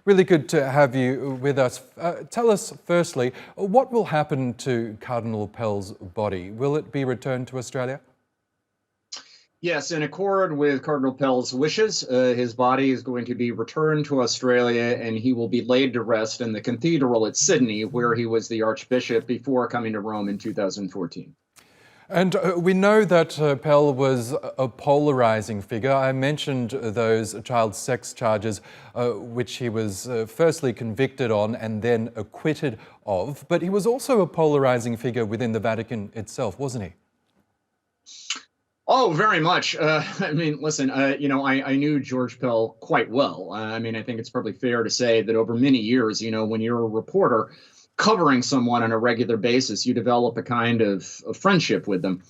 Really good to have you with us. Tell us, firstly, what will happen to Cardinal Pell's body? Will it be returned to Australia? Yes, in accord with Cardinal Pell's wishes, his body is going to be returned to Australia and he will be laid to rest in the cathedral at Sydney, where he was the Archbishop before coming to Rome in 2014. And we know that Pell was a polarising figure. I mentioned those child sex charges, which he was firstly convicted on and then acquitted of. But he was also a polarising figure within the Vatican itself, wasn't he? Oh, very much. I mean, listen, I knew George Pell quite well. I think it's probably fair to say that over many years, when you're a reporter covering someone on a regular basis, you develop a kind of friendship with them.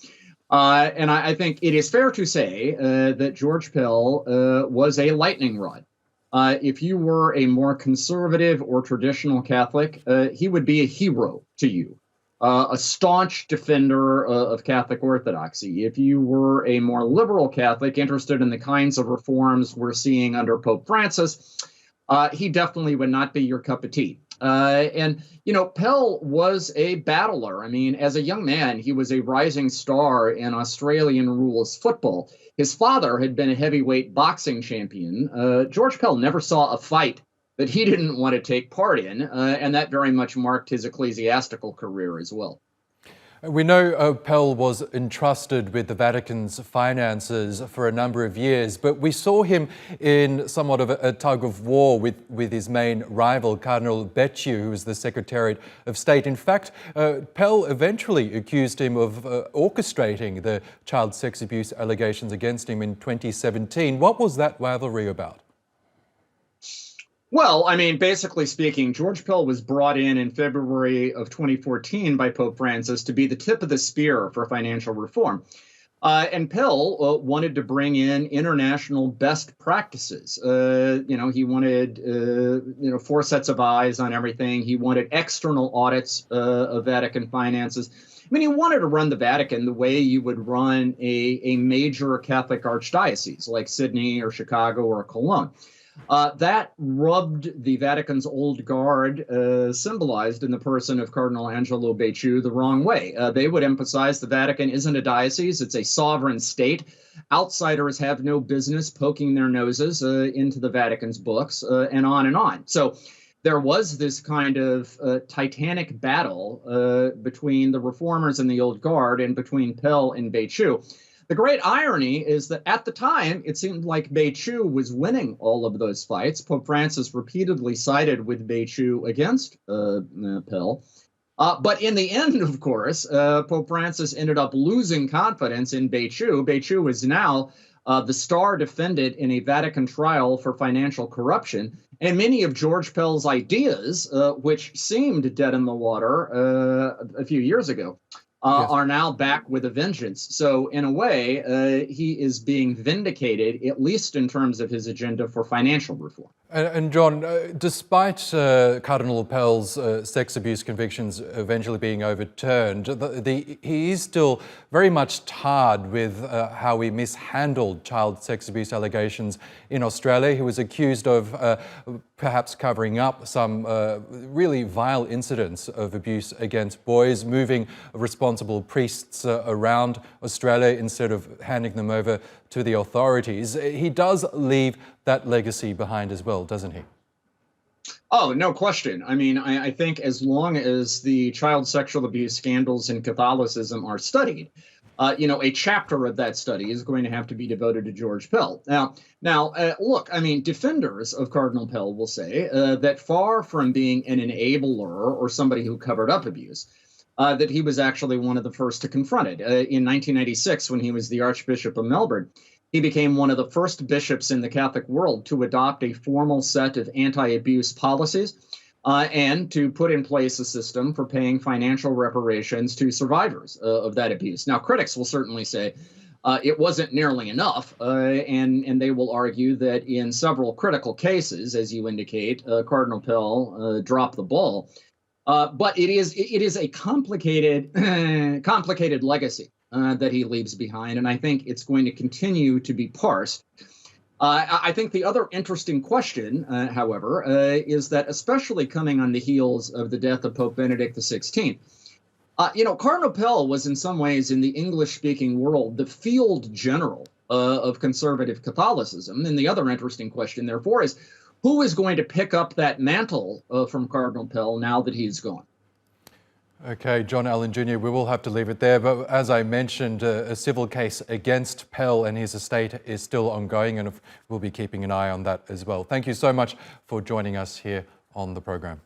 And I think it is fair to say that George Pell was a lightning rod. If you were a more conservative or traditional Catholic, he would be a hero to you. A staunch defender of Catholic orthodoxy. If you were a more liberal Catholic interested in the kinds of reforms we're seeing under Pope Francis, he definitely would not be your cup of tea. Pell was a battler. As a young man, he was a rising star in Australian rules football. His father had been a heavyweight boxing champion. George Pell never saw a fight that he didn't want to take part in, and that very much marked his ecclesiastical career as well. We know Pell was entrusted with the Vatican's finances for a number of years, but we saw him in somewhat of a tug of war with his main rival, Cardinal Becciu, who was the Secretary of State. In fact, Pell eventually accused him of orchestrating the child sex abuse allegations against him in 2017. What was that rivalry about? Well, basically speaking, George Pell was brought in February of 2014 by Pope Francis to be the tip of the spear for financial reform. And Pell wanted to bring in international best practices. He wanted, 4 sets of eyes on everything. He wanted external audits of Vatican finances. He wanted to run the Vatican the way you would run a major Catholic archdiocese like Sydney or Chicago or Cologne. That rubbed the Vatican's old guard, symbolized in the person of Cardinal Angelo Becciu, the wrong way. They would emphasize the Vatican isn't a diocese, it's a sovereign state. Outsiders have no business poking their noses into the Vatican's books, and on and on. So there was this kind of titanic battle between the reformers and the old guard and between Pell and Becciu. The great irony is that at the time, it seemed like Becciu was winning all of those fights. Pope Francis repeatedly sided with Becciu against Pell. But in the end, of course, Pope Francis ended up losing confidence in Becciu. Becciu is now the star defendant in a Vatican trial for financial corruption. And many of George Pell's ideas, which seemed dead in the water a few years ago, yes, are now back with a vengeance. So in a way, he is being vindicated, at least in terms of his agenda for financial reform. And John, despite Cardinal Pell's sex abuse convictions eventually being overturned, he is still very much tarred with how he mishandled child sex abuse allegations in Australia. He was accused of perhaps covering up some really vile incidents of abuse against boys, moving responsible priests around Australia instead of handing them over to the authorities. He does leave that legacy behind as well, doesn't he? Oh, no question. I think as long as the child sexual abuse scandals in Catholicism are studied, a chapter of that study is going to have to be devoted to George Pell. Now, look, defenders of Cardinal Pell will say that far from being an enabler or somebody who covered up abuse, that he was actually one of the first to confront it. In 1996, when he was the Archbishop of Melbourne, he became one of the first bishops in the Catholic world to adopt a formal set of anti-abuse policies and to put in place a system for paying financial reparations to survivors of that abuse. Now, critics will certainly say it wasn't nearly enough, and they will argue that in several critical cases, as you indicate, Cardinal Pell dropped the ball. But it is a complicated legacy that he leaves behind, and I think it's going to continue to be parsed. I think the other interesting question, however, is that especially coming on the heels of the death of Pope Benedict XVI, Cardinal Pell was in some ways in the English-speaking world the field general of conservative Catholicism. And the other interesting question, therefore, is who is going to pick up that mantle from Cardinal Pell now that he's gone? Okay, John Allen Jr., we will have to leave it there. But as I mentioned, a civil case against Pell and his estate is still ongoing, and we'll be keeping an eye on that as well. Thank you so much for joining us here on the program.